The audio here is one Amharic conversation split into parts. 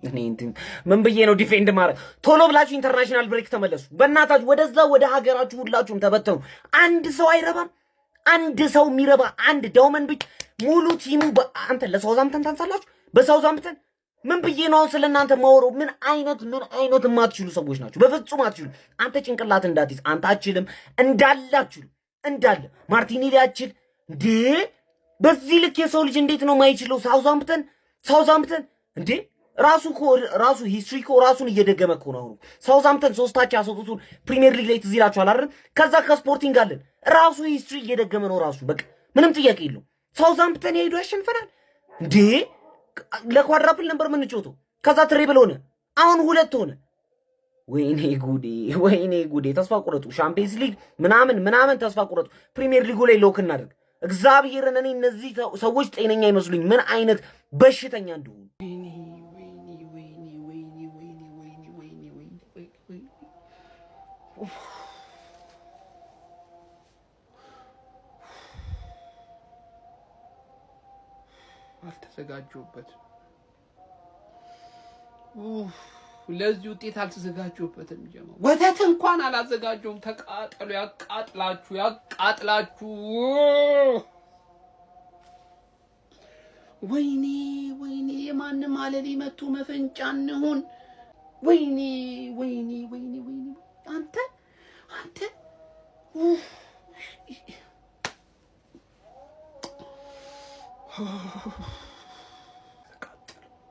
እኔ እንትን ምን ብዬ ነው ዲፌንድ ማድረግ? ቶሎ ብላችሁ ኢንተርናሽናል ብሬክ ተመለሱ። በእናታችሁ ወደዛ ወደ ሀገራችሁ ሁላችሁም ተበተኑ። አንድ ሰው አይረባም። አንድ ሰው የሚረባ አንድ ዳውመን ብቻ ሙሉ ቲሙ አንተ ለሳውዛምፕተን ታንሳላችሁ። በሳውዛምፕተን ምን ብዬ ነው አሁን ስለናንተ ማወራው? ምን አይነት የማትችሉ ሰዎች ናችሁ። በፍጹም አትችሉ። አንተ ጭንቅላት እንዳትይዝ አንተ አትችልም። እንዳለ ማርቲኔሊ አትችል እንዴ! በዚህ ልክ የሰው ልጅ እንዴት ነው ማይችለው? ሳውዛምፕተን እንዴ ራሱ ሂስትሪ እኮ ራሱን እየደገመ እኮ ነው። ሳውዛምፕተን 3 ያስወጡት ፕሪሚየር ሊግ ላይ ትዝ ይላችኋል አይደል? ከዛ ከስፖርቲንግ አለን ራሱ ሂስትሪ እየደገመ ነው ራሱ። በቃ ምንም ጥያቄ የለው። ሳውዛምፕተን ሄዶ ያሸንፈናል እንዴ? ለኳድራፕል ነበር የምንጮተው። ከዛ ትሬብል ሆነ፣ አሁን 2 ሆነ። ወይኔ ጉዴ! ተስፋ ቁረጡ። ሻምፒየንስ ሊግ ምናምን ተስፋ ቁረጡ። ፕሪሚየር ሊጉ ላይ ሎክ እናደርግ። እግዚአብሔርን እኔ እነዚህ ሰዎች ጤነኛ አይመስሉኝ፣ ምን አይነት በሽተኛ እንደሆኑ። አልተዘጋጀሁበትም። ለዚህ ውጤት አልተዘጋጀሁበትም። ጀመው ወተት እንኳን አላዘጋጀሁም። ተቃጠሉ፣ ያቃጥላችሁ። ወይኔ የማንም አለሊ መቱ መፈንጫ እንሁን። ወይኔ አንተ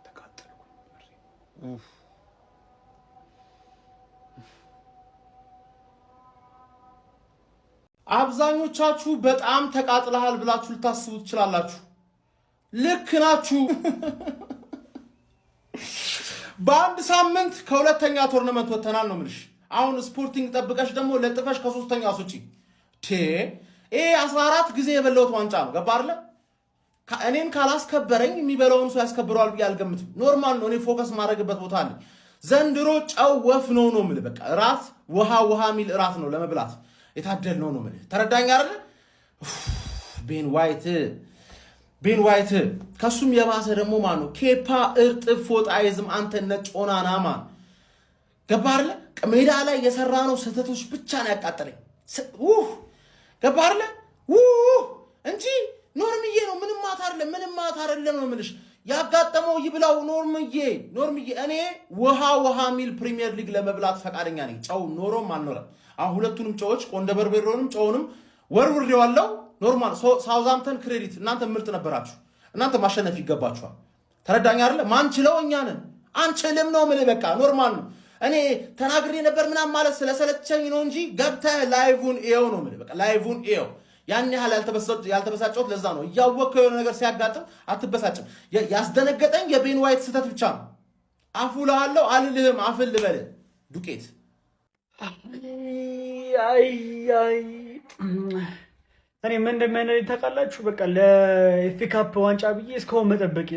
ተቃጠሉ። አብዛኞቻችሁ በጣም ተቃጥለሃል ብላችሁ ልታስቡ ትችላላችሁ። ልክ ናችሁ። በአንድ ሳምንት ከሁለተኛ ቶርናመንት ወተናል ነው የምልሽ። አሁን ስፖርቲንግ ጠብቀሽ ደግሞ ለጥፈሽ ከሶስተኛ አስወጪ። ይሄ 14 ጊዜ የበላሁት ዋንጫ ነው። ገባ አይደለ? እኔን ካላስከበረኝ የሚበላውን ሰው ያስከብረዋል ብዬ አልገምትም። ኖርማል ነው። እኔ ፎከስ ማድረግበት ቦታ አለ። ዘንድሮ ጨው ወፍ ነው የምልህ። በቃ እራት ውሃ የሚል እራት ነው ለመብላት የታደል ነው የምልህ። ተረዳኝ አይደለ? ቤን ዋይት ከሱም የባሰ ደግሞ ማን ነው? ኬፓ እርጥብ ፎጣ አይዝም። አንተ ነጭ ሆናና ማን ገባ አይደለ? ሜዳ ላይ የሰራ ነው ስህተቶች ብቻ ነው ያቃጠለኝ። ገባ አይደለ? እንጂ ኖርምዬ ነው። ምንም ማታ አይደለም ነው የምልሽ። ያጋጠመው ይብላው ኖርምዬ። እኔ ውሃ ሚል ፕሪሚየር ሊግ ለመብላት ፈቃደኛ ነኝ። ጨው ኖሮም አልኖረም። አሁን ሁለቱንም ጨዎች ቆንደ በርበሬውንም ጨውንም ወርውሬዋለሁ። ኖርማል ሳውዛምፕተን ክሬዲት። እናንተ ምርጥ ነበራችሁ። እናንተ ማሸነፍ ይገባችኋል። ተረዳኝ አይደለ? ማንችለው እኛ ነን። አንችልም ነው የምልህ። በቃ ኖርማል ነው። እኔ ተናግሬ ነበር ምናምን ማለት ስለሰለቸኝ ነው እንጂ ገብተህ ላይቭን ኤው ነው የምልህ። በቃ ላይቭን ኤው። ያን ያህል ያልተበሳጨሁት ለዛ ነው። እያወቅኸው የሆነ ነገር ሲያጋጥም አትበሳጭም። ያስደነገጠኝ የቤን ዋይት ስህተት ብቻ ነው። አፉ እልሃለሁ አልልህም። አፍን ልበልህ ዱቄት። እኔ ምን እንደሚያነኝ ታውቃላችሁ? በቃ ለኤፍኤ ካፕ ዋንጫ ብዬ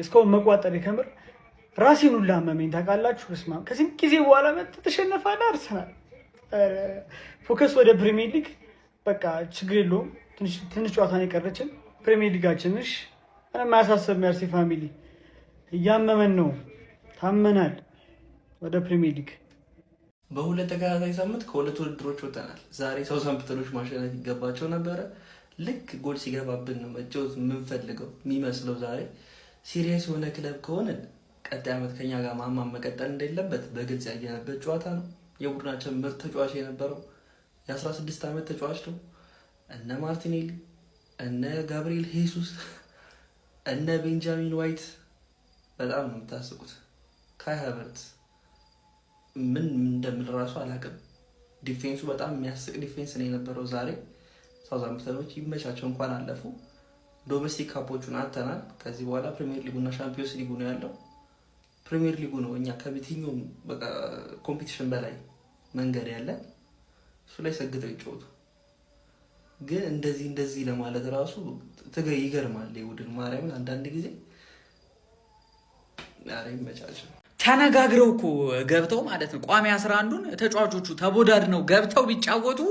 እስካሁን መቋጠር ከምር ራሴን ሁላ አመመኝ። ታውቃላችሁ? በስመ አብ። ከዚህ ጊዜ በኋላ መጥተህ ተሸነፋለህ አርሰናል። ፎከስ ወደ ፕሪሚየር ሊግ። በቃ ችግር የለውም። ትንሽ ጨዋታ ነው የቀረችን። ፕሪሚየር ሊጋችንሽ ምንም አያሳስብም። የአርሴ ፋሚሊ እያመመን ነው፣ ታመናል። ወደ ፕሪሚየር ሊግ በሁለት ተከታታይ ሳምንት ከሁለት ውድድሮች ወጥተናል። ዛሬ ሳውዛምፕተኖች ማሸነፍ ይገባቸው ነበረ። ልክ ጎል ሲገባብን ነው መጫወት የምንፈልገው የሚመስለው። ዛሬ ሲሪየስ የሆነ ክለብ ከሆነ ቀጣይ ዓመት ከኛ ጋር ማማን መቀጠል እንደሌለበት በግልጽ ያየነበት ጨዋታ ነው። የቡድናችን ምርጥ ተጫዋች የነበረው የ16 ዓመት ተጫዋች ነው። እነ ማርቲኔሊ፣ እነ ጋብሪኤል ሄሱስ፣ እነ ቤንጃሚን ዋይት በጣም ነው የምታስቁት። ካይ ሃቨርትዝ ምን እንደምል ራሱ አላውቅም። ዲፌንሱ በጣም የሚያስቅ ዲፌንስ ነው የነበረው ዛሬ። ሳውዛምፕተኖች ይመቻቸው፣ እንኳን አለፉ። ዶሜስቲክ ካፖቹን አጥተናል። ከዚህ በኋላ ፕሪሚየር ሊጉና ሻምፒዮንስ ሊጉ ነው ያለው። ፕሪሚየር ሊጉ ነው እኛ ከየትኛውም በቃ ኮምፒቲሽን በላይ መንገድ ያለ እሱ ላይ ሰግተው ይጫወቱ። ግን እንደዚህ ለማለት ራሱ ይገርማል። የቡድን ማርያምን አንዳንድ ጊዜ ዛሬ ይመቻቸው። ተነጋግረው እኮ ገብተው ማለት ነው ቋሚ 11ዱን ተጫዋቾቹ ተቦዳድነው ገብተው ቢጫወቱ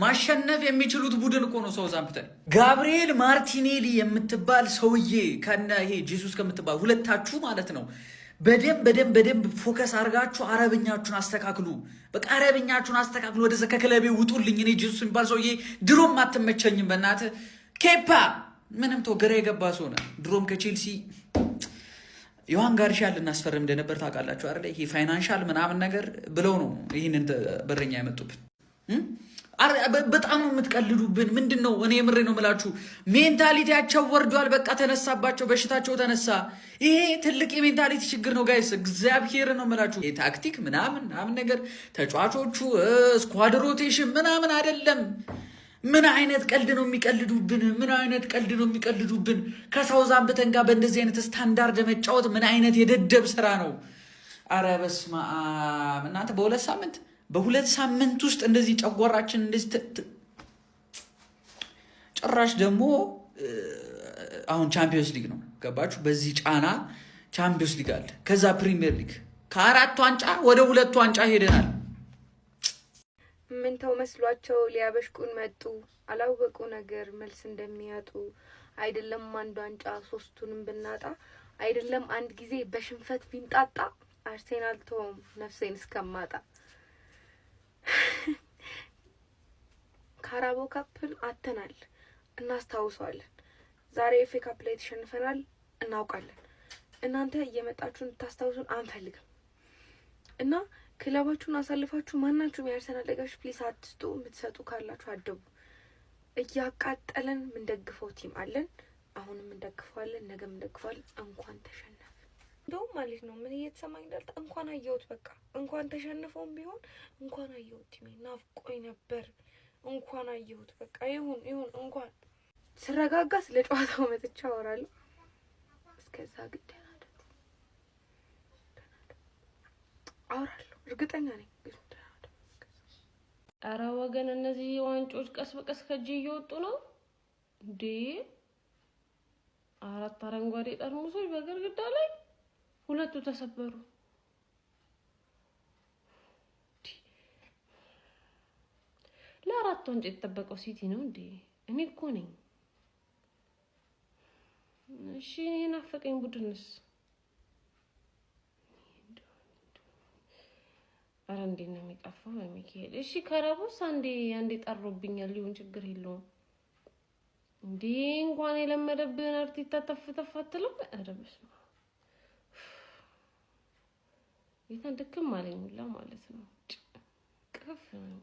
ማሸነፍ የሚችሉት ቡድን እኮ ነው ሳውዛምፕተን። ጋብሪኤል ማርቲኔሊ የምትባል ሰውዬ ከነ ይሄ ጄሱስ ከምትባል ሁለታችሁ ማለት ነው በደንብ ፎከስ አድርጋችሁ አረብኛችሁን አስተካክሉ። በቃ አረብኛችሁን አስተካክሉ። ወደዛ ከክለቤ ውጡልኝ። እኔ ጂሱስ የሚባል ሰውዬ ድሮም አትመቸኝም። በእናትህ ኬፓ ምንም ተው ግራ የገባ ሰው ነህ። ድሮም ከቼልሲ ዮሐን ጋርሻ ልናስፈርም እንደነበር ታውቃላችሁ አይደል? ይሄ ፋይናንሻል ምናምን ነገር ብለው ነው ይህንን በረኛ ያመጡብን። በጣም ነው የምትቀልዱብን። ምንድነው? እኔ ምሬ ነው የምላችሁ። ሜንታሊቲያቸው ወርዷል። በቃ ተነሳባቸው፣ በሽታቸው ተነሳ። ይሄ ትልቅ የሜንታሊቲ ችግር ነው ጋይስ። እግዚአብሔር ነው የምላችሁ። የታክቲክ ምናምን ነገር ተጫዋቾቹ ስኳድ ሮቴሽን ምናምን አይደለም። ምን አይነት ቀልድ ነው የሚቀልዱብን? ምን አይነት ቀልድ ነው የሚቀልዱብን? ከሳውዛምፕተን ጋር በእንደዚህ አይነት ስታንዳርድ መጫወት ምን አይነት የደደብ ስራ ነው? አረ በስመ አብ እናንተ በሁለት ሳምንት ውስጥ እንደዚህ ጨጓራችን እንደዚህ ጭራሽ ደግሞ አሁን ቻምፒዮንስ ሊግ ነው ገባችሁ? በዚህ ጫና ቻምፒዮንስ ሊግ አለ፣ ከዛ ፕሪሚየር ሊግ ከ4 ዋንጫ ወደ 2 ዋንጫ ሄደናል። ምን ተው መስሏቸው ሊያበሽቁን መጡ። አላወቁ ነገር መልስ እንደሚያጡ። አይደለም አንድ ዋንጫ 3ቱንም ብናጣ፣ አይደለም አንድ ጊዜ በሽንፈት ቢንጣጣ፣ አርሴናል ተውም ነፍሴን እስከማጣ። ካራቦ ካፕን አተናል እናስታውሰዋለን። ዛሬ ኤፍ ኤ ካፕ ላይ ተሸንፈናል እናውቃለን። እናንተ እየመጣችሁ እንድታስታውሱን አንፈልግም እና ክለባችሁን አሳልፋችሁ ማናችሁም የአርሰናል ደጋፊዎች ፕሊስ አትስጡ። የምትሰጡ ካላችሁ አደቡ። እያቃጠለን ምንደግፈው ቲም አለን። አሁንም እንደግፈዋለን፣ ነገም እንደግፈዋለን። እንኳን ተሸነፈ እንደውም ማለት ነው ምን እየተሰማኝ እንዳልታ እንኳን አየሁት። በቃ እንኳን ተሸንፈውም ቢሆን እንኳን አየሁት። ቲሜ ናፍቆኝ ነበር። እንኳን አየሁት። በቃ ይሁን እንኳን ስረጋጋ ስለ ጨዋታው መጥቻ አወራለሁ። እስከዛ ግድ አወራለሁ እርግጠኛ ነኝ። አረ ወገን እነዚህ ዋንጮች ቀስ በቀስ ከእጅ እየወጡ ነው እንዴ! 4 አረንጓዴ ጠርሙሶች በግድግዳ ላይ 2 ተሰበሩ። ለ4 ዋንጫ የተጠበቀው ሲቲ ነው እንዴ? እኔ እኮ ነኝ። እሺ ናፈቀኝ ቡድንስ አረ እንዴት ነው የሚጠፋው በሚካኤል። እሺ ከረቦስ አንዴ ጠሮብኛል። ሊሆን ችግር የለውም እንዴ እንኳን የለመደብን አርቲታ ተፍተፍ አትልም። አረ በስመ አብ የተንደክም ማለኝ ሁላ ማለት ነው። ቅፍ ነው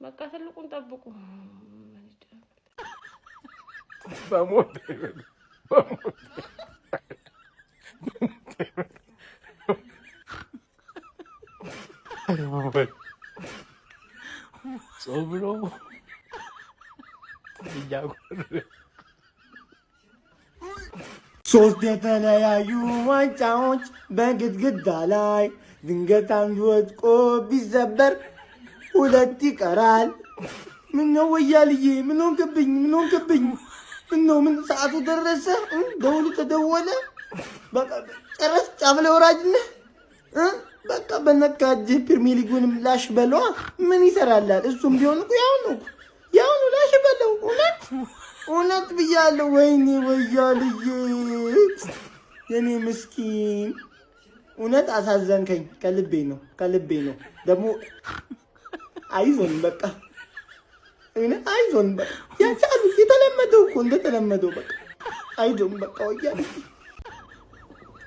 በቃ ትልቁን ጠብቁ። በሞት ጾም ነው ሶስት የተለያዩ ዋንጫዎች በግድግዳ ላይ ድንገት አንዱ ወድቆ ቢሰበር 2 ይቀራል። ምነው ወያልዬ ምን ሆንክብኝ? ምነው ምን ሰዓቱ ደረሰ? ደውሉ ተደወለ። በቃ ጨረስ ጫፍ ላይ ወራጅ ነህ። በቃ በነካጅ ፕሪሚየር ሊጉንም ላሽ በለዋ። ምን ይሰራላል? እሱም ቢሆን እኮ ያው ነው ላሽ በለው። እውነት ብያለሁ። ወይኔ ወያልዬ የኔ ምስኪን እውነት አሳዘንከኝ። ከልቤ ነው ደግሞ አይዞን በቃ አይዞን በቃ ያቻሉ የተለመደው እኮ እንደተለመደው በቃ አይዞን በቃ ወያል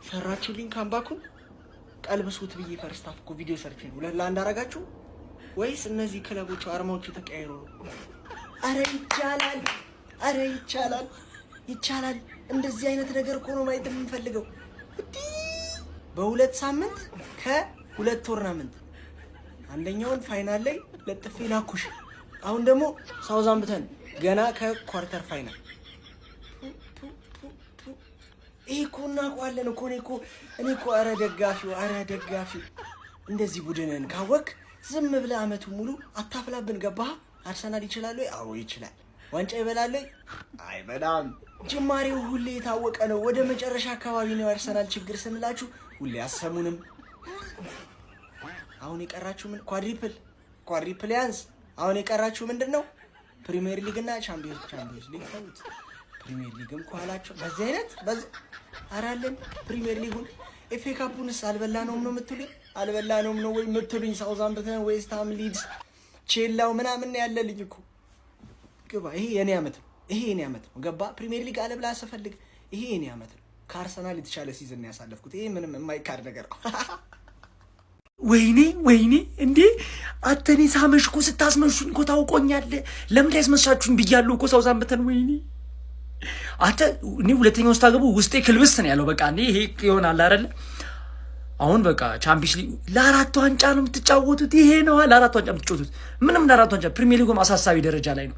ሰራችሁልኝ። ካምባኩን ቀልብሱት ብዬ ፈርስት ሃፍ እኮ ቪዲዮ ሰርች ነው 2-1 አደረጋችሁ ወይስ እነዚህ ክለቦቹ አርማዎቹ ተቀያይሮ ነው? አረ ይቻላል። እንደዚህ አይነት ነገር እኮ ነው ማየት የምንፈልገው። በ2 ሳምንት ከ2 ቶርናመንት አንደኛውን ፋይናል ላይ ለጥፌ ላኩሽ። አሁን ደግሞ ሳውዛምፕተን ገና ከኳርተር ፋይናል። ይሄ እኮ እናውቀዋለን እኮ እኔ እኮ አረ ደጋፊው እንደዚህ ቡድንን ካወቅ ዝም ብለህ አመቱ ሙሉ አታፍላብን። ገባህ? አርሰናል ይችላል ወይ? አዎ ይችላል። ዋንጫ ይበላል ወይ? አይበላም። ጅማሬው ሁሌ የታወቀ ነው። ወደ መጨረሻ አካባቢ ነው አርሰናል ችግር ስንላችሁ ሁሌ አሰሙንም። አሁን የቀራችሁ ምን ኳድሪፕል ያንስ። አሁን የቀራችሁ ምንድነው? ፕሪሚየር ሊግ እና ቻምፒዮንስ ሊግ ተውት። ፕሪሚየር ሊግም ኳላቸው በዚህ አይነት አራለን ፕሪሚየር ሊጉን ኤፍ ኤ ካፑንስ አልበላነውም ነው የምትሉኝ? አልበላነውም ነው ወይ የምትሉኝ? ሳውዛምፕተን፣ ዌስት ሃም፣ ሊድስ፣ ቼላው ምናምን ያለ ልጅ እኮ ግባ። ይሄ የኔ አመት ነው። ይሄ የኔ አመት ነው። ገባ ፕሪሚየር ሊግ አለብላ አስፈልግ። ይሄ የኔ አመት ነው። ከአርሰናል የተሻለ ሲዝን ያሳለፍኩት። ይሄ ምንም የማይካድ ነገር ነው። ወይኔ እንዴ አተኔ ሳመሽ እኮ ስታስመሹኝ እኮ ታውቆኛለህ። ለምን ያስመሻችሁኝ ብያለሁ እኮ ሳውዛምፕተን። ወይኔ አንተ እኔ ሁለተኛው ስታገቡ ውስጤ ክልብስ ነው ያለው። በቃ እኔ ይሄ ይሆናል አይደለ? አሁን በቃ ቻምፒየንስ ሊግ ለአራት ዋንጫ ነው የምትጫወቱት። ይሄ ነው ለአራት ዋንጫ የምትጫወቱት። ምንም ለአራት ዋንጫ ፕሪሚየር ሊጉም አሳሳቢ ደረጃ ላይ ነው።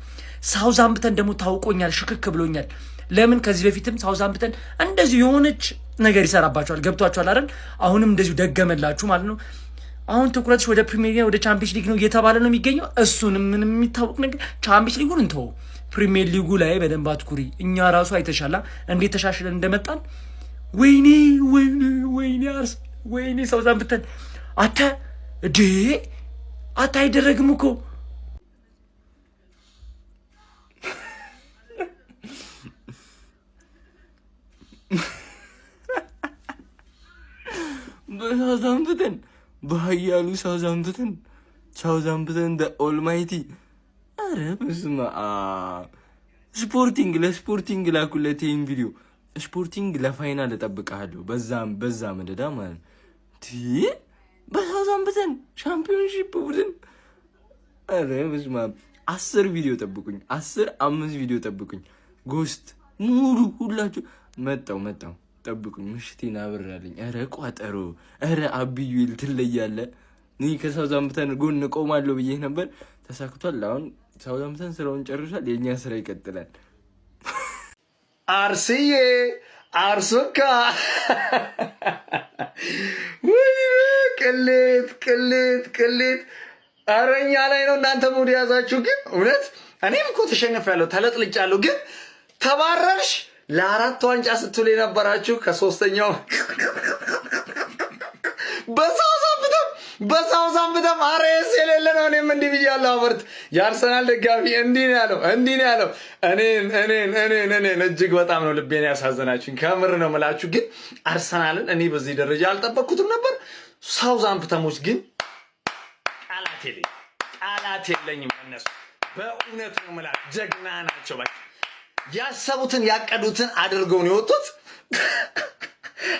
ሳውዛምፕተን ደግሞ ታውቆኛል፣ ሽክክ ብሎኛል። ለምን ከዚህ በፊትም ሳውዛምፕተን እንደዚሁ የሆነች ነገር ይሰራባቸዋል። ገብቷቸዋል አይደል? አሁንም እንደዚሁ ደገመላችሁ ማለት ነው። አሁን ትኩረትሽ ወደ ፕሪሚየር ሊግ ወደ ቻምፒየንስ ሊግ ነው እየተባለ ነው የሚገኘው። እሱንም ምንም የሚታወቅ ነገር ቻምፒየንስ ሊጉን እንተው፣ ፕሪሚየር ሊጉ ላይ በደንብ አትኩሪ። እኛ ራሱ አይተሻላ እንዴት ተሻሽለን እንደመጣን። ወይኔ ሳውዛምፕተን አታ አይደረግም እኮ በሳውዛምፕተን በኃያሉ ሳውዛምፕተን ኦልማይቲ። አረ በስመ አብ። ለስፖርቲንግ ላኩለት ይሄን ቪዲዮ። ስፖርቲንግ ለፋይናል እጠብቅሃለሁ። በዛ መደዳ ማለት ነው። በሳውዛምፕተን ሻምፒዮንሺፕ ቡድን። አረ በስመ አብ። 10 ቪዲዮ ጠብቁኝ። 5 ቪዲዮ ጠብቁኝ። ጎስት ሙሉ ሁላችሁ መጣው ጠብቁኝ። ምሽቴን አብራለኝ። አረ ቋጠሮ፣ አረ አብዩል ትለያለ። እኔ ከሳውዛምፕተን ጎን ቆማለሁ ብዬ ነበር፣ ተሳክቷል። አሁን ሳውዛምፕተን ስራውን ጨርሷል። የኛ ስራ ይቀጥላል። አርስዬ አርሶካ ቅሌት አረኛ ላይ ነው እናንተ ሙድ ያዛችሁ። ግን እውነት እኔም እኮ ተሸንፌያለሁ፣ ተለጥልጫለሁ። ግን ተባረርሽ። ለአራት ዋንጫ ስትሉ የነበራችሁ ከሶስተኛው በሳውዛምፕተን አሬስ የሌለ ነው። እኔም እንዲህ ብያለሁ። አበርት የአርሰናል ደጋፊ እንዲህ ነው ያለው። እኔን እጅግ በጣም ነው ልቤን ያሳዘናችሁኝ። ከምር ነው የምላችሁ። ግን አርሰናልን እኔ በዚህ ደረጃ አልጠበቅኩትም ነበር። ሳውዛምፕተኖች ግን ቃላት የለኝም እነሱ። በእውነት ነው የምላችሁ፣ ጀግና ናቸው። በቃ ያሰቡትን ያቀዱትን አድርገው ነው የወጡት።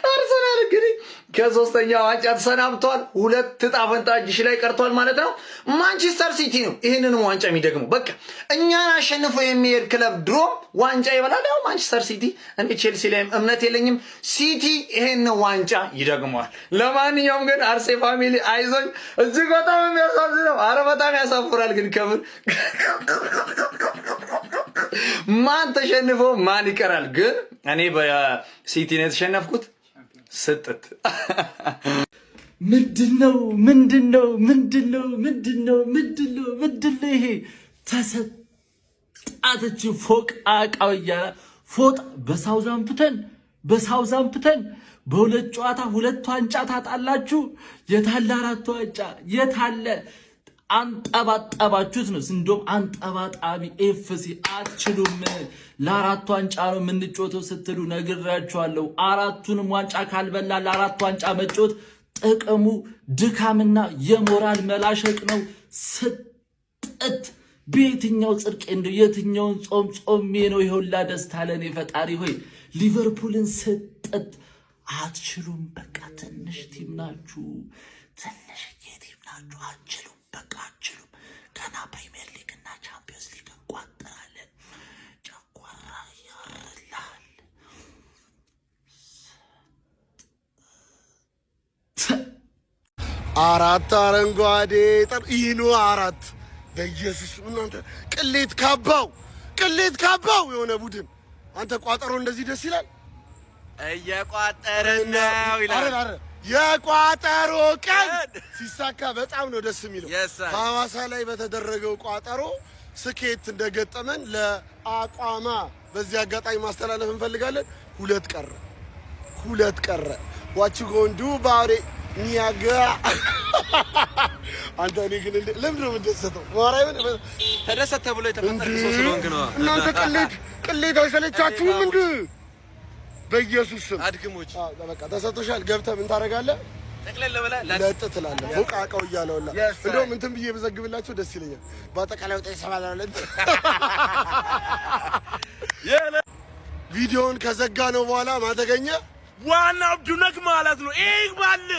አርሰናል እንግዲህ ከሶስተኛው ዋንጫ ተሰናብቷል። 2 ዕጣ ፈንታ እጅሽ ላይ ቀርቷል ማለት ነው። ማንቸስተር ሲቲ ነው ይህንንም ዋንጫ የሚደግመው። በቃ እኛን አሸንፎ የሚሄድ ክለብ ድሮ ዋንጫ ይበላል። ያው ማንቸስተር ሲቲ። እኔ ቼልሲ ላይም እምነት የለኝም። ሲቲ ይሄን ዋንጫ ይደግመዋል። ለማንኛውም ግን አርሴ ፋሚሊ አይዞኝ። እጅግ በጣም የሚያሳዝነው፣ አረ በጣም ያሳፍራል። ግን ከምር ማን ተሸንፎ ማን ይቀራል? ግን እኔ በሲቲ ነው የተሸነፍኩት። ስጥት ምንድነው ይሄ? ተሰጣተች ፎቅ አቃው እያለ ፎጣ በሳውዛምፕተን በሁለት ጨዋታ 2 ዋንጫ ታጣላችሁ። የታለ 4 ዋንጫ? የታለ? አንጠባጠባችሁት ነው። እንደውም አንጠባጣቢ ኤፍሲ አትችሉም። ለ4 ዋንጫ ነው የምንጮተው ስትሉ ነግራችኋለሁ። 4ቱንም ዋንጫ ካልበላ ለ4 ዋንጫ መጮት ጥቅሙ ድካምና የሞራል መላሸቅ ነው። ስጥት በየትኛው ጽድቄ እንደው የትኛውን ጾሜ ነው ይሁላ ደስታ ለኔ ፈጣሪ ሆይ። ሊቨርፑልን ስጥት አትችሉም። በቃ ትንሽ ቲም ናችሁ፣ አትችሉም። በቃ አትችሉም። ገና ፕሪሚየር ሊግ እና ቻምፒዮንስ ሊግ እንቋጠራለን። ጨጓራ ያርላል። አራት አረንጓዴ ይኑ 4 በኢየሱስ እናንተ ቅሌት ካባው የሆነ ቡድን አንተ ቋጠሮ እንደዚህ ደስ ይላል። እየቋጠርን ነው ይላል። የቋጠሮ ቀን ሲሳካ በጣም ነው ደስ የሚለው። ሐዋሳ ላይ በተደረገው ቋጠሮ ስኬት እንደገጠመን ለአቋማ በዚህ አጋጣሚ ማስተላለፍ እንፈልጋለን። 2 ቀረ ዋች ጎንዱ ባሬ ኒያጋ አንተ እኔ ግን ለምን ነው የምትደሰተው? ማርያምን ተደሰተ ተብሎ የተፈጠረ ሰው ስለሆንክ ነው። እናንተ ቅሌት አይሰለቻችሁም እንዴ? በኢየሱስ ስም አድክሞች በቃ ተሰጥቶሻል። ገብተህ ምን ታደርጋለህ? ጠቅለል ብለህ ለጥ ትላለህ። ፎቅ አቀው እያለውላ እንደውም እንትን ብዬ በዘግብላችሁ ደስ ይለኛል። በአጠቃላይ ወጣ ይሰማላለት ቪዲዮውን ከዘጋ ነው በኋላ ማተገኘ ዋናው ዱነክ ማለት ነው። ይግባል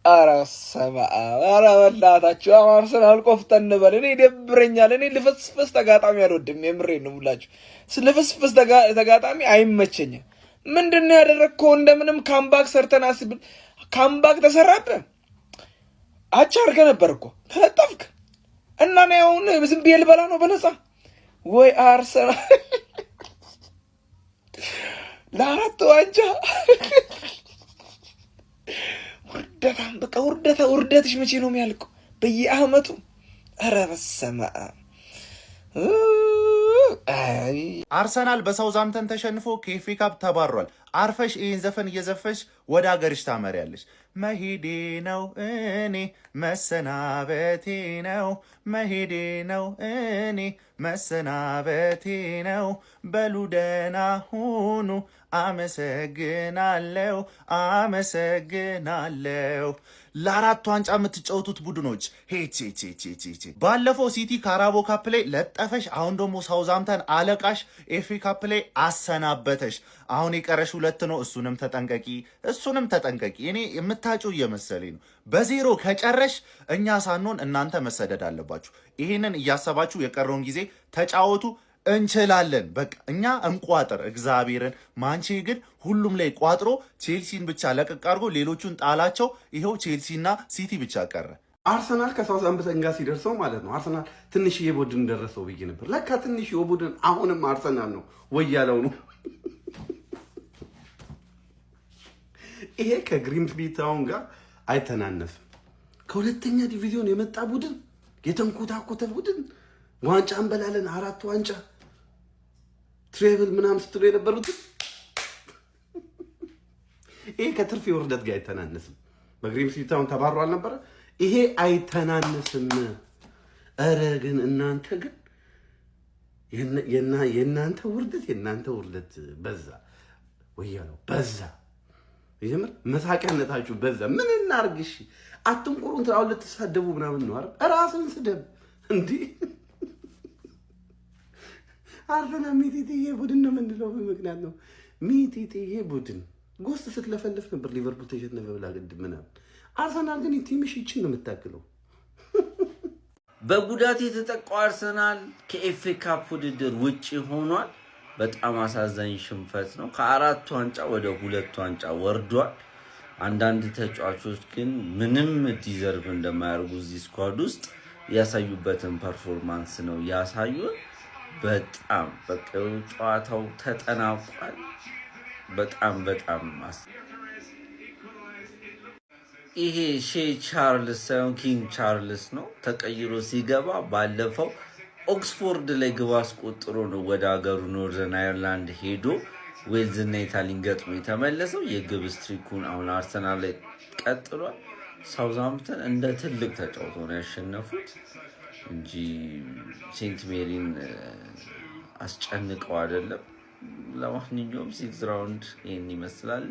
ኧረ በእናታችሁ አርሰናል ቆፍጠን በል። እኔ ይደብረኛል። እኔ ልፍስፍስ ተጋጣሚ አልወድም። የምሬን ነው የምላችሁ። ልፍስፍስ ተጋጣሚ አይመቸኝም። ምንድን ነው ያደረግከው? እንደምንም ካምባክ ሰርተን አስብል። ካምባክ ተሰራብህ። አቻ አድርገህ ነበር እኮ ተለጠፍክ እና እኔ አሁን ዝም ብዬ ልበላ ነው በነፃ ወይ? አርሰናል ለ4 ዋንጫ ውርደታም በቃ ውርደትሽ መቼ ነው የሚያልቀው? በየአመቱ ኧረ በስመ አብ። አርሰናል በሳውዛምተን ተሸንፎ ከኤፍኤ ካፕ ተባሯል። አርፈሽ ይህን ዘፈን እየዘፈሽ ወደ ሀገርሽ ታመሪያለሽ። መሄዴ ነው እኔ መሰናበቴ ነው፣ መሄዴ ነው እኔ መሰናበቴ ነው። በሉ ደህና ሁኑ። አመሰግናለሁ። ለ4 ዋንጫ የምትጫወቱት ቡድኖች ባለፈው ሲቲ ካራቦ ካፕ ላይ ለጠፈሽ፣ አሁን ደግሞ ሳውዛምተን አለቃሽ ኤፍኤ ካፕ ላይ አሰናበተሽ። አሁን የቀረሽ 2 ነው። እሱንም ተጠንቀቂ። እኔ የምታጭው እየመሰለኝ ነው። በዜሮ ከጨረሽ እኛ ሳንሆን እናንተ መሰደድ አለባችሁ። ይሄንን እያሰባችሁ የቀረውን ጊዜ ተጫወቱ። እንችላለን። በቃ እኛ እንቋጥር። እግዚአብሔርን ማንቼ ግን ሁሉም ላይ ቋጥሮ ቼልሲን ብቻ ለቀቅ አድርጎ ሌሎቹን ጣላቸው። ይኸው ቼልሲና ሲቲ ብቻ ቀረ። አርሰናል ከሳውዛምፕተን ጋር ሲደርሰው ማለት ነው። አርሰናል ትንሽዬ ቡድን ደረሰው ብዬ ነበር። ለካ ትንሽዬ ቡድን አሁንም አርሰናል ነው ወይ ያለው ነው። ይሄ ከግሪምስቢ ታውን ጋር አይተናነስም። ከሁለተኛ ዲቪዚዮን የመጣ ቡድን፣ የተንኮታኮተ ቡድን፣ ዋንጫ እንበላለን 4 ዋንጫ ትሬብል ምናምን ስትሉ የነበሩት ይሄ ከትርፍ ውርደት ጋር አይተናነስም። በግሪምስቢ ታውን ተባሮ አልነበረ? ይሄ አይተናነስም። ኧረ ግን እናንተ ግን የእናንተ ውርደት በዛ ወያለው በዛ። ይሄምር መሳቂያነታችሁ በዛ። ምን እናርግሽ? አትንቁሩን ትራው ልትሳደቡ ምናምን ነው አይደል? ራስን ስደብ እንዴ። አርሰናል ሚቲቲዬ ቡድን ነው የምንለው በምክንያት ነው። ሚቲቲዬ ቡድን ጎስት ስትለፈልፍ ነበር ሊቨርፑል ተሸነፈ ብላ ግድም ምናምን። አርሰናል ግን ቲምሽ ይችን ነው የምታክለው። በጉዳት የተጠቃው አርሰናል ከኤፍኤ ካፕ ውድድር ውጪ ሆኗል። በጣም አሳዛኝ ሽንፈት ነው። ከ4 ዋንጫ ወደ 2 ዋንጫ ወርዷል። አንዳንድ ተጫዋቾች ግን ምንም ዲዘርቭ እንደማያደርጉ እዚህ ስኳድ ውስጥ ያሳዩበትን ፐርፎርማንስ ነው ያሳዩን። በጣም በቃ ጨዋታው ተጠናቋል። በጣም ይሄ ቻርልስ ሳይሆን ኪንግ ቻርልስ ነው ተቀይሮ ሲገባ። ባለፈው ኦክስፎርድ ላይ ግብ አስቆጥሮ ነው ወደ ሀገሩ ኖርዘርን አየርላንድ ሄዶ ዌልዝና ኢታሊን ገጥሞ የተመለሰው። የግብ ስትሪኩን አሁን አርሰናል ላይ ቀጥሏል። ሳውዛምፕተን እንደ ትልቅ ተጫውቶ ነው ያሸነፉት እንጂ ሴንት ሜሪን አስጨንቀው አይደለም። ለማንኛውም 6 ራውንድ ይሄን ይመስላል።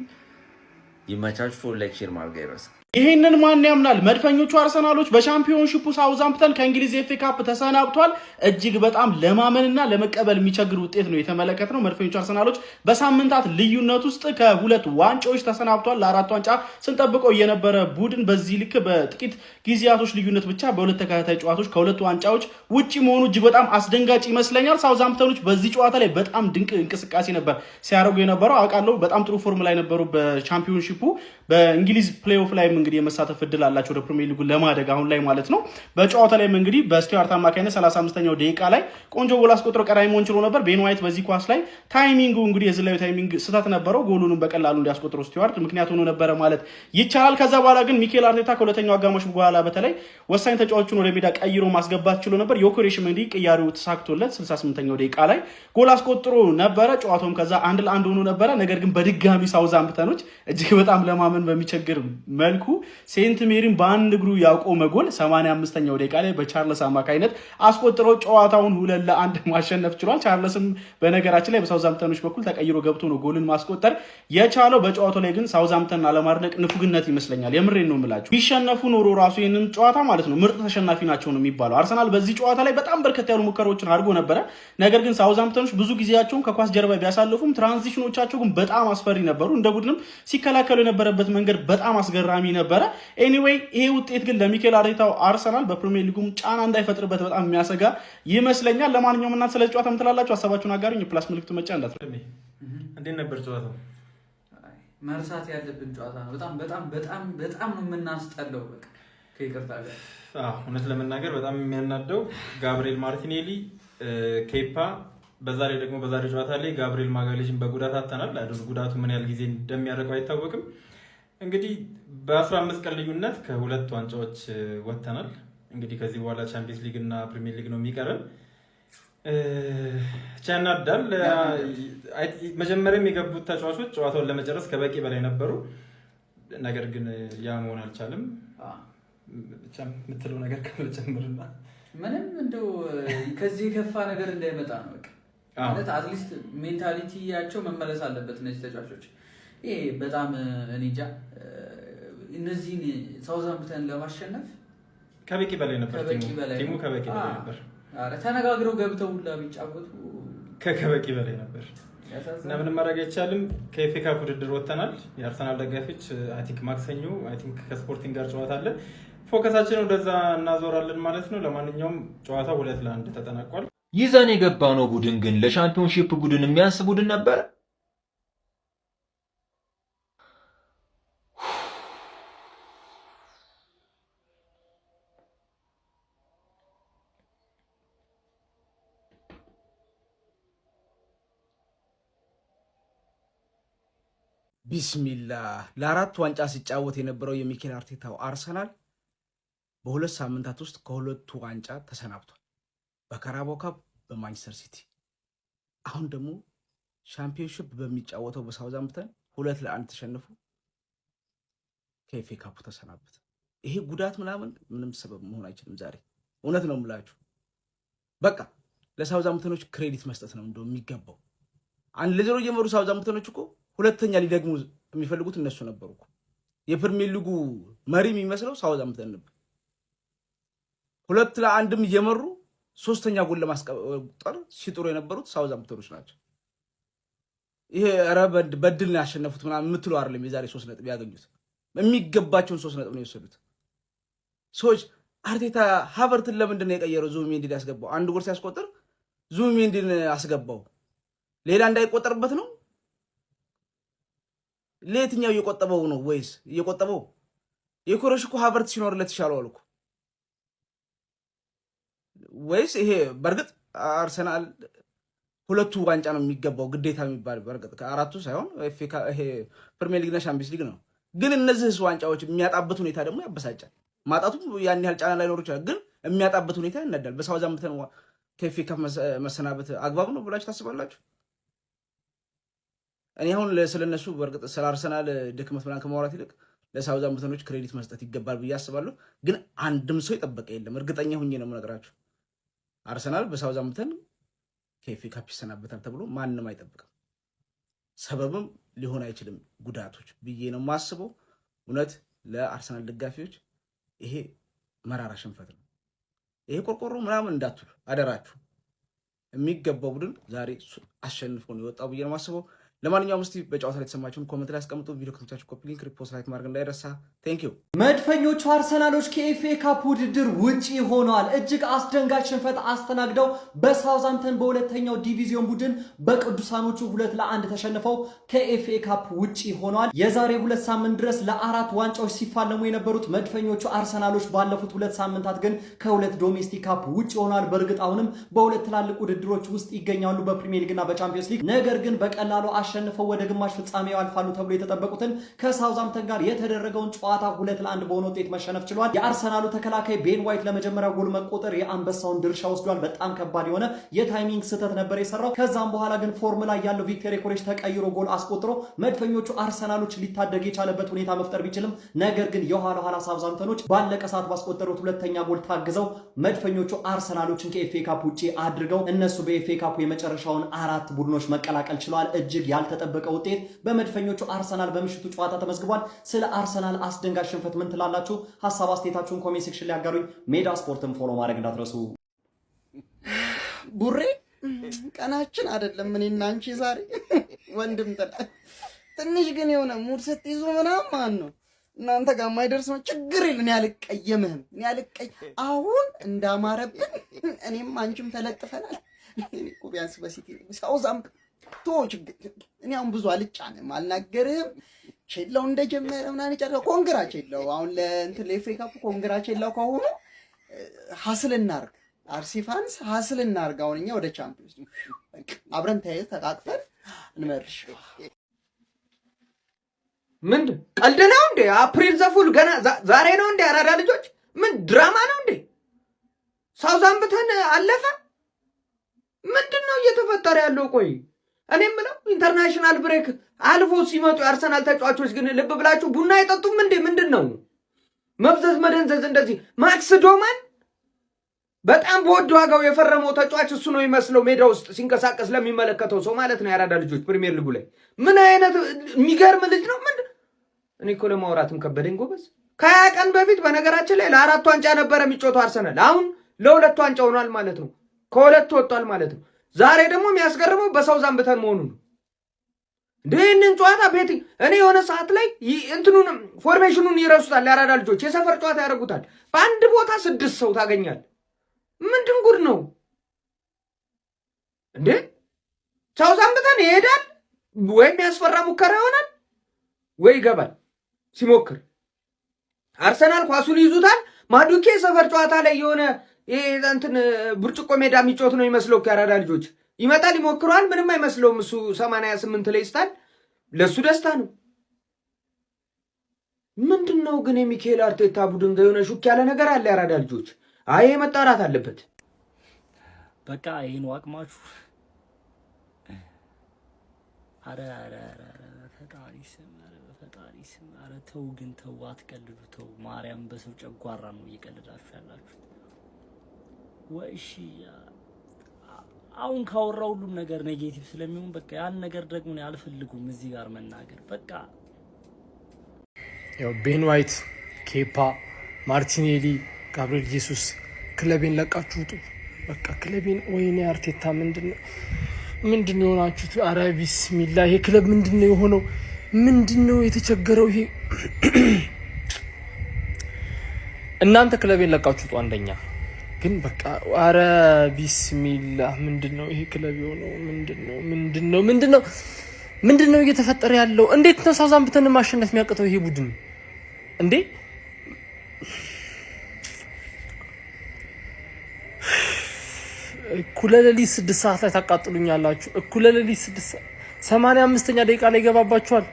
ይመቻች። ፎር ሌክቸር ማርጋ ይረሳ። ይህንን ማን ያምናል? መድፈኞቹ አርሰናሎች በሻምፒዮንሺፑ ሳውዛምፕተን ከእንግሊዝ ኤፍኤ ካፕ ተሰናብቷል። እጅግ በጣም ለማመንና ለመቀበል የሚቸግር ውጤት ነው የተመለከትነው። መድፈኞቹ አርሰናሎች በሳምንታት ልዩነት ውስጥ ከ2 ዋንጫዎች ተሰናብቷል። ለ4 ዋንጫ ስንጠብቀው የነበረ ቡድን በዚህ ልክ በጥቂት ጊዜያቶች ልዩነት ብቻ በ2 ተከታታይ ጨዋታዎች ከ2 ዋንጫዎች ውጪ መሆኑ እጅግ በጣም አስደንጋጭ ይመስለኛል። ሳውዛምፕተኖች በዚህ ጨዋታ ላይ በጣም ድንቅ እንቅስቃሴ ነበር ሲያደርጉ የነበረው። አውቃለሁ በጣም ጥሩ ፎርም ላይ ነበሩ በቻምፒዮንሺፑ። በእንግሊዝ ፕሌይኦፍ ላይም እንግዲህ የመሳተፍ እድል አላቸው ወደ ፕሪሚየር ሊጉ ለማደግ አሁን ላይ ማለት ነው። በጨዋታ ላይም እንግዲህ በስቲዋርት አማካኝነት 35ኛው ደቂቃ ላይ ቆንጆ ጎል አስቆጥሮ ቀዳሚ መሆን ችሎ ነበር። ቤን ዋይት በዚህ ኳስ ላይ ታይሚንጉ እንግዲህ የዝላዩ ታይሚንግ ስህተት ነበረው፣ ጎሉንም በቀላሉ እንዲያስቆጥሩ ስቲዋርት ምክንያት ሆኖ ነበረ ማለት ይቻላል። ከዛ በኋላ ግን ሚኬል አርቴታ ከሁለተኛው አጋማሽ በኋላ በተለይ ወሳኝ ተጫዋቾችን ወደ ሜዳ ቀይሮ ማስገባት ችሎ ነበር። ዮኬሬሽም እንግዲህ ቅያሪው ተሳክቶለት 68ኛው ደቂቃ ላይ ጎል አስቆጥሮ ነበረ። ጨዋታውም ከዛ 1-1 ሆኖ ነበረ። ነገር ግን በድጋሚ ሳውዛምፕተኖች እጅግ በጣም ለማመን በሚቸግር መልኩ ሴንት ሜሪን በአንድ እግሩ ያቆመ ጎል 85ኛው ደቂቃ ላይ በቻርለስ አማካይነት አስቆጥረው ጨዋታውን 2-1 ማሸነፍ ችሏል። ቻርለስም በነገራችን ላይ በሳውዛምፕተኖች በኩል ተቀይሮ ገብቶ ነው ጎልን ማስቆጠር የቻለው። በጨዋታው ላይ ግን ሳውዛምፕተን አለማድነቅ ንፉግነት ይመስለኛል። የምሬን ነው የምላችሁ። ቢሸነፉ ኖሮ ራሱ ይህንን ጨዋታ ማለት ነው ምርጥ ተሸናፊ ናቸው ነው የሚባለው። አርሰናል በዚህ ጨዋታ ላይ በጣም በርከት ያሉ ሙከራዎችን አድርጎ ነበረ። ነገር ግን ሳውዛምፕተኖች ብዙ ጊዜያቸውን ከኳስ ጀርባ ቢያሳልፉም ትራንዚሽኖቻቸው ግን በጣም አስፈሪ ነበሩ። እንደ ቡድንም ሲከላከሉ የነበረበት መንገድ በጣም አስገራሚ ነበረ። ኤኒዌይ ይሄ ውጤት ግን ለሚኬል አርቴታው አርሰናል በፕሪሚየር ሊጉም ጫና እንዳይፈጥርበት በጣም የሚያሰጋ ይመስለኛል። ለማንኛውም እናንተ ስለዚህ ጨዋታ ምትላላችሁ? ሀሳባችሁን አጋሩኝ። የፕላስ ምልክቱ መጫ እንዳትረዱ። እንዴት ነበር ጨዋታው? መርሳት ያለብን ጨዋታ ነው። በጣም ነው የምናስጠላው። በቃ ከይቅርታ ጋር እውነት ለመናገር በጣም የሚያናደው ጋብሪኤል ማርቲኔሊ፣ ኬፓ፣ በዛ ላይ ደግሞ በዛሬ ጨዋታ ላይ ጋብሪኤል ማጋሌሽን በጉዳት አጥተናል። ጉዳቱ ምን ያህል ጊዜ እንደሚያደርገው አይታወቅም። እንግዲህ በ15 ቀን ልዩነት ከሁለት ዋንጫዎች ወጥተናል። እንግዲህ ከዚህ በኋላ ቻምፒየንስ ሊግ እና ፕሪሚየር ሊግ ነው የሚቀረን። ቻናዳል መጀመሪያም የገቡት ተጫዋቾች ጨዋታውን ለመጨረስ ከበቂ በላይ ነበሩ። ነገር ግን ያ መሆን አልቻለም። የምትለው ነገር ከመጨመርና ምንም እንደው ከዚህ የከፋ ነገር እንዳይመጣ ነው። በቃ ማለት አትሊስት ሜንታሊቲያቸው መመለስ አለበት እነዚህ ተጫዋቾች። ይሄ በጣም እኔ እንጃ እነዚህን ሳውዛምፕተን ለማሸነፍ ከበቂ በላይ ነበር። ቲሙ ከበቂ በላይ ነበር። አረ ተነጋግረው ገብተው ሁላ ቢጫወቱ ከበቂ በላይ ነበር እና ምንም ማድረግ አይቻልም። ከኤፍኤ ካፕ ውድድር ወጥተናል። የአርሰናል ደጋፊዎች አይ ቲንክ ማክሰኞ ከስፖርቲንግ ጋር ጨዋታ አለ። ፎከሳችን ወደዛ እናዞራለን ማለት ነው። ለማንኛውም ጨዋታው 2-1 ተጠናቋል። ይዘን የገባነው ቡድን ግን ለሻምፒዮንሺፕ ቡድን የሚያንስ ቡድን ነበር። ቢስሚላህ ለአራት ዋንጫ ሲጫወት የነበረው የሚኬል አርቴታው አርሰናል በሁለት ሳምንታት ውስጥ ከሁለቱ ዋንጫ ተሰናብቷል። በካራባኦ ካፕ በማንቸስተር ሲቲ፣ አሁን ደግሞ ሻምፒዮንሺፕ በሚጫወተው በሳውዛምፕተን 2-1 ተሸንፎ ከኤፍኤ ካፑ ተሰናበት። ይሄ ጉዳት ምንም ሰበብ መሆን አይችልም። ዛሬ እውነት ነው የምላችሁ። በቃ ለሳውዛምፕተኖች ክሬዲት መስጠት ነው እንደው የሚገባው። 1-0 እየመሩ ሳውዛምፕተኖች እኮ ሁለተኛ ሊደግሙ የሚፈልጉት እነሱ ነበሩ። የፕሪሚየር ሊጉ መሪ የሚመስለው ሳውዛምፕተን ነበር። 2-1 እየመሩ ሶስተኛ ጎል ለማስቆጠር ሲጥሩ የነበሩት ሳውዛምፕተኖች ናቸው። ይሄ ኧረ በድል ነው ያሸነፉት ምናምን የምትሉ አይደለም። የዛሬ 3 ነጥብ ያገኙት የሚገባቸውን 3 ነጥብ ነው የወሰዱት ሰዎች። አርቴታ ሃቨርትን ለምንድን ነው የቀየረው? ዙቢሜንዲን ያስገባው አንድ ጎል ሲያስቆጥር ዙቢሜንዲን አስገባው። ሌላ እንዳይቆጠርበት ነው። ለየትኛው እየቆጠበው ነው? ወይስ እየቆጠበው የኮረሽ እኮ ሃቨርት ሲኖርለት ይሻለዋል እኮ። ወይስ ይሄ በእርግጥ አርሰናል ሁለቱ ዋንጫ ነው የሚገባው ግዴታ የሚባል በእርግጥ ከአራቱ ሳይሆን ይሄ ፕሪሚየር ሊግና ቻምፒየንስ ሊግ ነው። ግን እነዚህ ዋንጫዎች የሚያጣበት ሁኔታ ደግሞ ያበሳጫል። ማጣቱም ያን ያህል ጫና ላይኖር ይችላል፣ ግን የሚያጣበት ሁኔታ ይነዳል። በሳውዛምፕተን ከኤፍኤ ካፕ መሰናበት አግባብ ነው ብላችሁ ታስባላችሁ? እኔ አሁን ስለነሱ በእርግጥ ስለ አርሰናል ድክመት ምናምን ከማውራት ይልቅ ለሳውዛምፕተኖች ክሬዲት መስጠት ይገባል ብዬ አስባለሁ። ግን አንድም ሰው የጠበቀ የለም። እርግጠኛ ሁኜ ነው የምነግራችሁ። አርሰናል በሳውዛምፕተን ከኤፍኤ ካፕ ይሰናበታል ተብሎ ማንም አይጠብቅም። ሰበብም ሊሆን አይችልም ጉዳቶች ብዬ ነው የማስበው። እውነት ለአርሰናል ደጋፊዎች ይሄ መራራ ሽንፈት ነው። ይሄ ቆርቆሮ ምናምን እንዳትሉ አደራችሁ። የሚገባው ቡድን ዛሬ አሸንፎ ነው የወጣው ብዬ ነው የማስበው። ለማንኛውም እስቲ በጨዋታ ላይ ተሰማችሁን ኮሜንት ላይ አስቀምጡ። ቪዲዮ ከተመቻችሁ ኮፒ ሊንክ፣ ሪፖስት፣ ላይክ ማድረግ እንዳይረሳ። ቴንክ ዩ። መድፈኞቹ አርሰናሎች ከኤፍኤ ካፕ ውድድር ውጪ ሆነዋል። እጅግ አስደንጋጭ ሽንፈት አስተናግደው በሳውዛምፕተን በሁለተኛው ዲቪዚዮን ቡድን በቅዱሳኖቹ 2-1 ተሸንፈው ከኤፍኤ ካፕ ውጪ ሆነዋል። የዛሬ 2 ሳምንት ድረስ ለ4 ዋንጫዎች ሲፋለሙ የነበሩት መድፈኞቹ አርሰናሎች ባለፉት 2 ሳምንታት ግን ከ2 ዶሜስቲክ ካፕ ውጪ ሆነዋል። በእርግጥ አሁንም በሁለት ትላልቅ ውድድሮች ውስጥ ይገኛሉ በፕሪሚየር ሊግ እና በቻምፒየንስ ሊግ። ነገር ግን በቀላሉ አሸንፈው ወደ ግማሽ ፍጻሜው ያልፋሉ ተብሎ የተጠበቁትን ከሳውዛምፕተን ጋር የተደረገውን ጨዋታ 2-1 በሆነ ውጤት መሸነፍ ችሏል። የአርሰናሉ ተከላካይ ቤን ዋይት ለመጀመሪያ ጎል መቆጠር የአንበሳውን ድርሻ ወስዷል። በጣም ከባድ የሆነ የታይሚንግ ስህተት ነበር የሰራው። ከዛም በኋላ ግን ፎርም ላይ ያለው ቪክተር ኮሬጅ ተቀይሮ ጎል አስቆጥሮ መድፈኞቹ አርሰናሎች ሊታደግ የቻለበት ሁኔታ መፍጠር ቢችልም ነገር ግን የኋላ ኋላ ሳውዛምፕተኖች ባለቀ ሰዓት ባስቆጠሩት ሁለተኛ ጎል ታግዘው መድፈኞቹ አርሰናሎችን ከኤፍኤ ካፕ ውጪ አድርገው እነሱ በኤፍኤ ካፕ የመጨረሻውን 4 ቡድኖች መቀላቀል ችለዋል። እጅግ ያልተጠበቀ ውጤት በመድፈኞቹ አርሰናል በምሽቱ ጨዋታ ተመዝግቧል። ስለ አርሰናል አስደንጋጭ ሽንፈት ምን ትላላችሁ? ሐሳብ አስተያየታችሁን ኮሜንት ሴክሽን ላይ ያጋሩኝ። ሜዳ ስፖርትን ፎሎ ማድረግ እንዳትረሱ። ቡሬ ቀናችን አይደለም እኔና አንቺ ዛሬ ወንድም ጥላ ትንሽ ግን የሆነ ሙድ ስትይዙ ምናምን ማን ነው እናንተ ጋር የማይደርስ ነው ችግር የለም። እኔ አልቀየምህም። አሁን እንዳማረብን እኔም አንቺም ተለጥፈናል። እኔ እኮ ቢያንስ በሲቲ ሳውዛምፕተን እኔ አሁን ብዙ አልጫንም አልናገርህም። ቼላው እንደጀመረ ምናምን ጨርሰው ኮንግራቼላው አሁን ለእንትን ለኤፍኤ ካፕ ኮንግራቼላው ከሆነ ሀስል እናርግ። አርሲ ፋንስ ሀስል እናርግ። አሁን እኛ ወደ ቻምፒዮንስ አብረን ተቃቅፈን እንመርሽ። ምንድን ቀልድ ነው እንዴ? አፕሪል ዘፉል ገና ዛሬ ነው እንዴ? አራዳ ልጆች ምን ድራማ ነው እንዴ? ሳውዛምፕተን አለፈ። ምንድን ነው እየተፈጠረ ያለው? ቆይ እኔ የምለው ኢንተርናሽናል ብሬክ አልፎ ሲመጡ የአርሰናል ተጫዋቾች ግን ልብ ብላችሁ ቡና አይጠጡም እንዴ? ምንድን ነው መፍዘዝ መደንዘዝ? እንደዚህ ማክስ ዶማን በጣም በውድ ዋጋው የፈረመው ተጫዋች እሱ ነው ይመስለው ሜዳ ውስጥ ሲንቀሳቀስ ለሚመለከተው ሰው ማለት ነው። የአራዳ ልጆች ፕሪሚየር ሊጉ ላይ ምን አይነት የሚገርም ልጅ ነው! ምንድን እኔ እኮ ለማውራትም ከበደኝ ጎበዝ። ከ20 ቀን በፊት በነገራችን ላይ ለ4 ዋንጫ ነበረ የሚጮተው አርሰናል። አሁን ለ2 ዋንጫ ሆኗል ማለት ነው። ከ2 ወጥቷል ማለት ነው። ዛሬ ደግሞ የሚያስገርመው በሳውዛምፕተን መሆኑ ነው። ይህንን ጨዋታ ቤት እኔ የሆነ ሰዓት ላይ እንትኑን ፎርሜሽኑን ይረሱታል። የአራዳ ልጆች የሰፈር ጨዋታ ያደርጉታል። በአንድ ቦታ 6 ሰው ታገኛል። ምንድን ጉድ ነው እንዴ? ሳውዛምፕተን ይሄዳል ወይም ያስፈራ ሙከራ ይሆናል ወይ ይገባል ሲሞክር። አርሰናል ኳሱን ይዙታል። ማዱኬ የሰፈር ጨዋታ ላይ የሆነ እንትን ብርጭቆ ሜዳ የሚጮት ነው ይመስለው። ከአራዳ ልጆች ይመጣል ይሞክረዋል። ምንም አይመስለውም። እሱ 88 ላይ ይስታል። ለሱ ደስታ ነው። ምንድነው ግን የሚካኤል አርቴታ ቡድን ጋር የሆነ ሹክ ያለ ነገር አለ። የአራዳ ልጆች አይ መጣራት አለበት። በቃ ይሄን ዋቅማችሁ አረ ፈጣሪ ስም አረ ተው ግን ተው፣ አትቀልዱ ተው። ማርያም በሰው ጨጓራ ነው እየቀለዳችሁ ያላችሁ። ወይሺ አሁን ካወራው ሁሉም ነገር ኔጌቲቭ ስለሚሆን በቃ ያን ነገር ደግሞ ነው አልፈልጉም እዚህ ጋር መናገር። በቃ ያው ቤን ዋይት፣ ኬፓ፣ ማርቲኔሊ፣ ጋብሪኤል ጄሱስ ክለቤን ለቃችሁ ውጡ። በቃ ክለቤን ወይኔ አርቴታ ምንድነው የሆናችሁት? አረ ቢስሚላ ይሄ ክለብ ምንድነው የሆነው? ምንድነው የተቸገረው? ይሄ እናንተ ክለቤን ለቃችሁ ውጡ አንደኛ ግን በቃ አረ ቢስሚላ ምንድነው ይሄ ክለብ የሆነው? ምንድነው እየተፈጠረ ያለው? እንዴት ነው ሳውዛምፕተንን ማሸነፍ የሚያቅተው ይሄ ቡድን እንዴ? እኩለ ሌሊት 6 ሰዓት ላይ ታቃጥሉኛላችሁ። እኩለ ሌሊት 6 85ኛ ደቂቃ ላይ ይገባባችኋል።